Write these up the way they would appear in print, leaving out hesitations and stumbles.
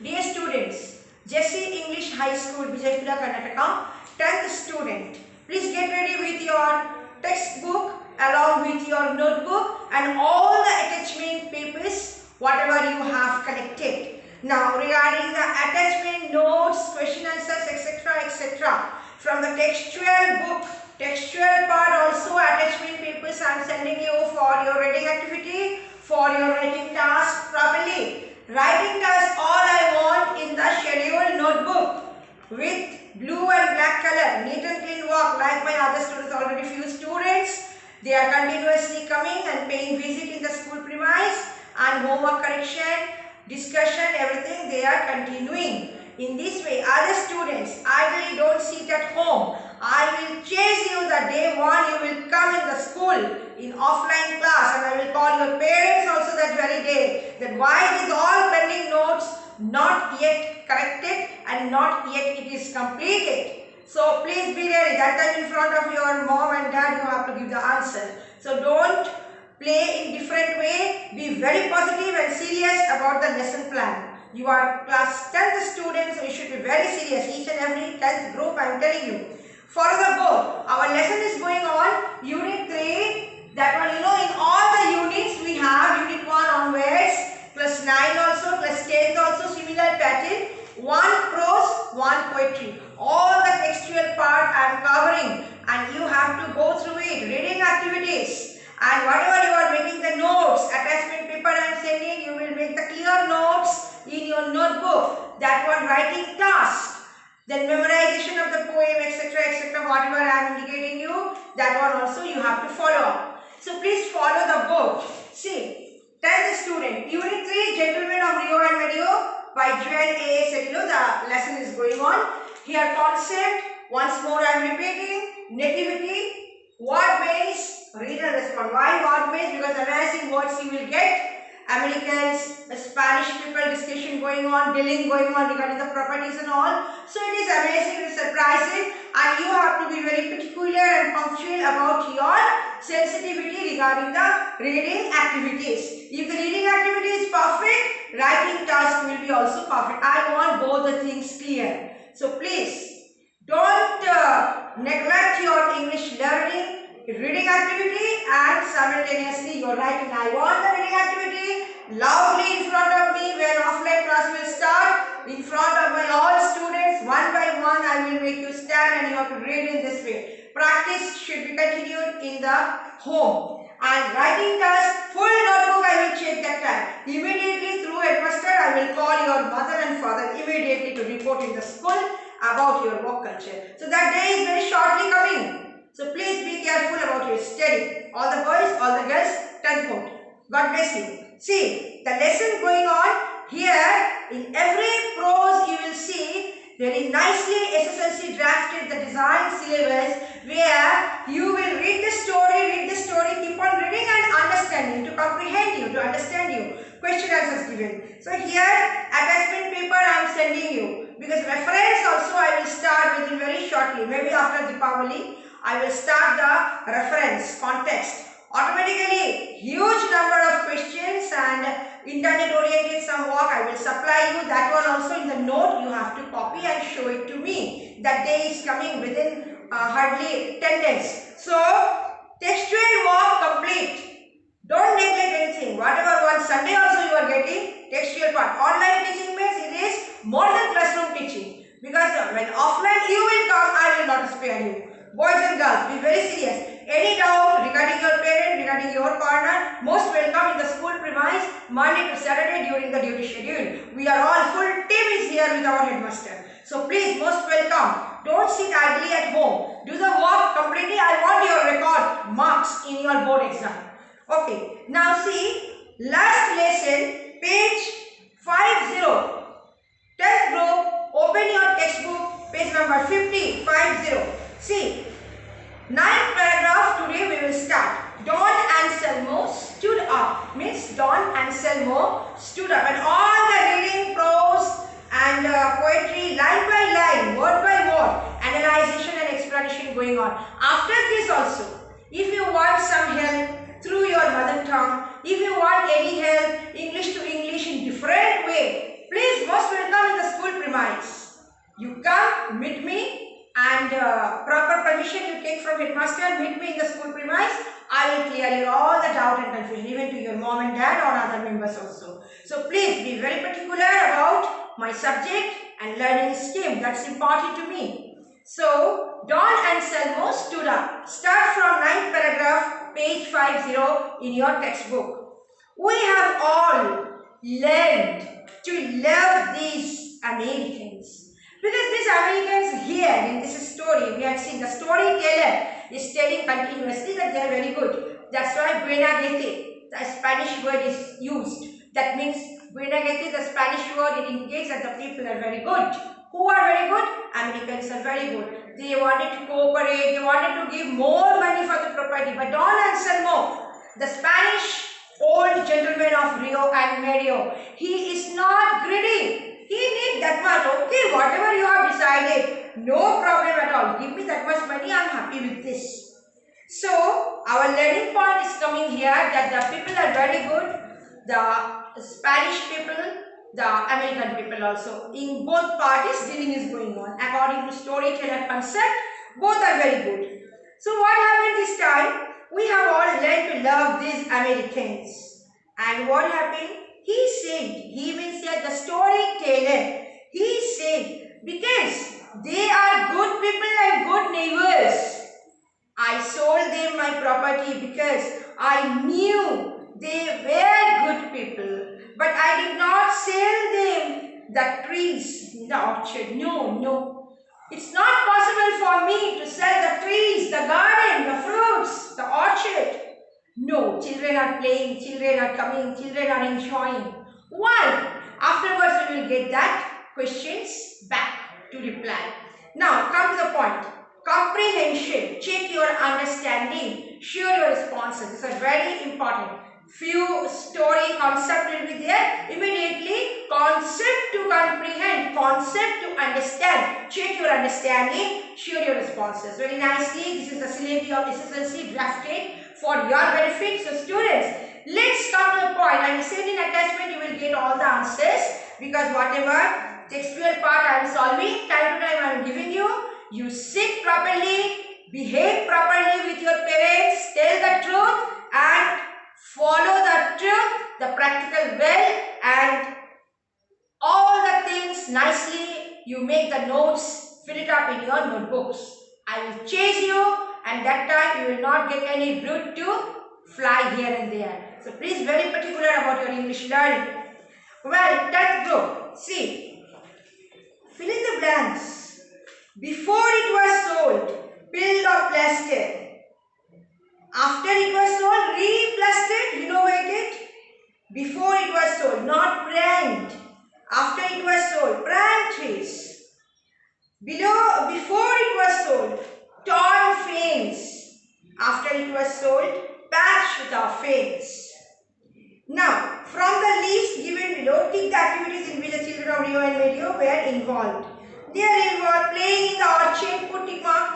Dear students, Jesse English High School, Vijaypura, Karnataka, 10th student. Please get ready with your textbook along with your notebook and all the attachment papers, whatever you have collected. Now, regarding the attachment notes, question answers, etc., from the textual book, textual part also attachment papers I am sending you for your reading activity, for your writing task properly. Writing task all I want in the scheduled notebook with blue and black color, neat and clean work like my other students, already few students. They are continuously coming and paying visit in the school premise and homework correction, discussion, everything they are continuing. In this way, other students ideally don't sit at home. I will chase you the day one you will come in the school in offline class, and I will call your parents also that very day that why these all pending notes not yet corrected and not yet it is completed. So please be ready. That time in front of your mom and dad you have to give the answer. So don't play in different way. Be very positive and serious about the lesson plan. You are class 10th students, so you should be very serious. Each and every 10th group I am telling you. Follow the board. Our lesson is going on Unit 3. That one, in all the units we have Unit 1 onwards, plus 9 also, plus 10th also, similar pattern. 1 prose, 1 poetry. All the textual part I am covering and you have to go through it. Reading activities. And whatever you are making the notes, attachment paper I am sending, you will make the clear notes in your notebook. That one writing task. Then memorization of the poem, etc., whatever I am indicating you, that one also you have to follow up. So please follow the board. See, 10th student, Unit 3, Gentlemen of Rio and Medio by Joan A. Sedillo. The lesson is going on. Here concept, once more I am repeating, nativity, word base, read and respond. Why word base? Because amazing words you will get. Americans, Spanish people discussion going on, dealing going on regarding the properties and all. So it is amazing, it is surprising, and you have to be very particular and punctual about your sensitivity regarding the reading activities. If the reading activity is perfect, writing task will be also perfect. I want both the things clear. So please don't neglect your English learning, reading activity, and simultaneously your writing. I want the reading activity loudly in front of me when offline class will start. In front of my all students, one by one I will make you stand and you have to read in this way. Practice should be continued in the home. And writing task, full notebook I will check that time. Immediately through headmaster I will call your mother and father immediately to report in the school about your work culture. So that day is very shortly coming. So please be careful about your study. All the boys, all the girls, 10th board. God bless you. See, the lesson going on here, in every prose you will see very nicely SSLC drafted the design syllabus where you will read the story, keep on reading and understanding, to comprehend you, to understand you. Question answers given. So here, attachment paper I am sending you, because reference also I will start within very shortly, maybe after Deepavali. I will start the reference context. Automatically, huge number of questions and internet oriented some work I will supply you. That one also in the note you have to copy and show it to me. That day is coming within hardly 10 days. So, textual work complete. Don't neglect anything. Whatever one Sunday also you are getting, textual part. Online teaching means it is more than classroom teaching. Because when offline you will come, I will not spare you. Boys and girls, be very serious. Any doubt regarding your parent, regarding your partner, most welcome in the school premise Monday to Saturday during the duty schedule. We are all full team is here with our headmaster. So please, most welcome. Don't sit idly at home. Do the work completely. I want your record marks in your board exam. Okay. Now see, last lesson, page 50. 10th group, open your textbook, page number 50. See, 9th paragraph today we will start. Don Anselmo stood up. Means Don Anselmo stood up. And all the reading, prose and poetry, line by line, word by word, analyzation and explanation going on. After this also, if you want some help through your mother tongue, if you want any help, English to English in different You come, meet me, and proper permission you take from headmaster, meet me in the school premise. I will clear your all the doubt and confusion, even to your mom and dad or other members also. So please be very particular about my subject and learning scheme. That's important to me. So Don and Selmo stood up. Start from 9th paragraph, page 50 in your textbook. We have all learned to love these Americans. Because these Americans here in this story, we have seen the storyteller is telling continuously that they are very good. That's why buena gente, the Spanish word is used. That means buena gente, the Spanish word, it indicates that the people are very good. Who are very good? Americans are very good. They wanted to cooperate, they wanted to give more money for the property. But Don Anselmo, the Spanish old gentleman of Rio and Medio, he is not greedy. He needs that much. Okay, whatever you have decided, no problem at all. Give me that much money, I am happy with this. So, our learning point is coming here that the people are very good. The Spanish people, the American people also. In both parties, dealing is going on. According to storyteller concept, both are very good. So, what happened this time? We have all learned to love these Americans. And what happened? He means that the storyteller, he said, because they are good people and good neighbors, I sold them my property because I knew they were good people, but I did not sell them the trees in the orchard. No. It's not possible for me to sell the trees, the garden, the fruits, the orchard. No, children are playing, children are coming, children are enjoying. Why? Afterwards we will get that questions back to reply. Now come to the point. Comprehension. Check your understanding. Share your responses. These are very important. Few story concept will be there. Immediately concept to comprehend, concept to understand. Check your understanding. Share your responses. Very nicely. This is the syllabus of SSLC drafted for your benefit. So students, let's come to the point. I said in attachment you will get all the answers because whatever textual part I am solving, time to time I am giving you. You sit properly, behave properly with your parents, tell the truth and follow the truth, the practical well and all the things nicely. You make the notes, fill it up in your notebooks. I will chase you and that time you will not get any route to fly here and there. So please very particular about your English learning. Well, 10th group. See, fill in the blanks. Before it was sold, build or plastered. After it was sold, re-plastered, renovated. Before it was sold, not brand. After it was sold, brand trees. Before it was sold, torn fence. After it was sold, patch with our fence. Now, from the list given below, tick the activities in which the children of Rio and Medio were involved. They are involved playing in the orchard, put tick mark,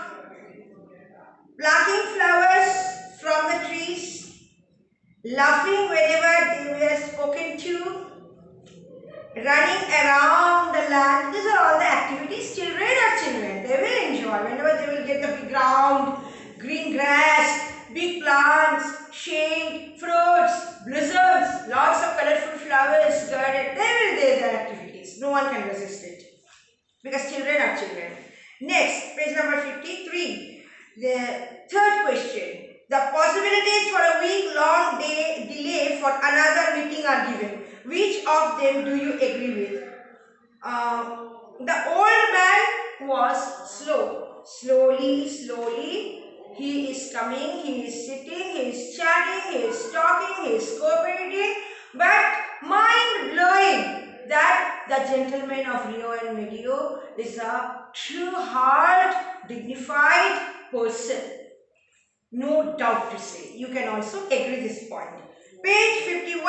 plucking flowers from the trees, laughing whenever they were spoken to, running around the land. These are all the activities. Children are children. They will enjoy whenever they will get the big ground, green grass, big plants, shade, fruits, blizzards, lots of colorful flowers, garden. They will do their activities. No one can resist it. Because children are children. Next, page number 53. The third question. The possibilities for a week-long delay for another meeting are given. Which of them do you agree with? The old man was slow. Slowly, he is coming, he is sitting, he is chatting, he is talking, he is cooperating. But mind-blowing that the gentleman of Rio and Medio is a true heart, dignified person. No doubt to say. You can also agree this point. Page 51.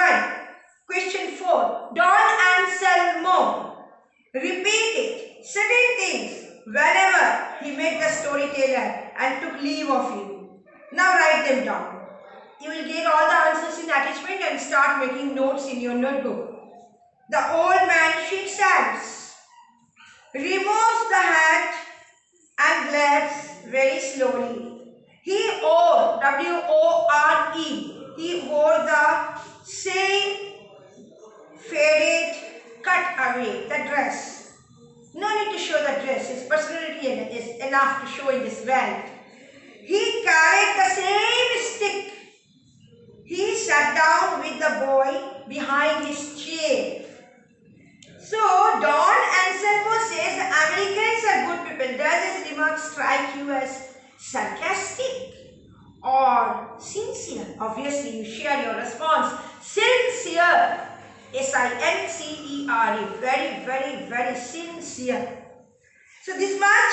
Question 4. Don Anselmo repeated certain things whenever he met the storyteller and took leave of you. Now write them down. You will get all the answers in attachment and start making notes in your notebook. The old man shakes hands, removes away the dress. No need to show the dress. His personality is enough to show in this wealth. He carried the same stick. He sat down with the boy behind his chair. So, Don Anselmo says Americans are good people. Does this remark strike you as sarcastic or sincere? Obviously, you share your response. Sincere. S-I-N-C-E-R-E. Very, very, very sincere. So, this much,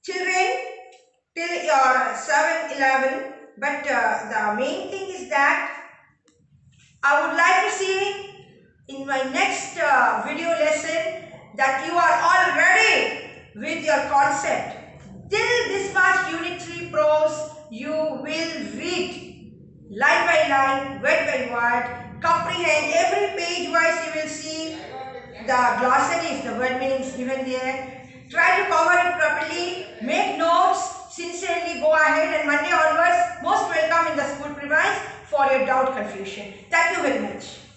children, till your 7-11. But the main thing is that I would like to see in my next video lesson that you are all ready with your concept. Till this much Unit 3 prose you will read line by line, word by word, comprehend every page wise. You will see the glossaries, the word meanings given there. Try to cover it properly, make notes, sincerely go ahead, and Monday onwards most welcome in the school premise for your doubt confusion. Thank you very much.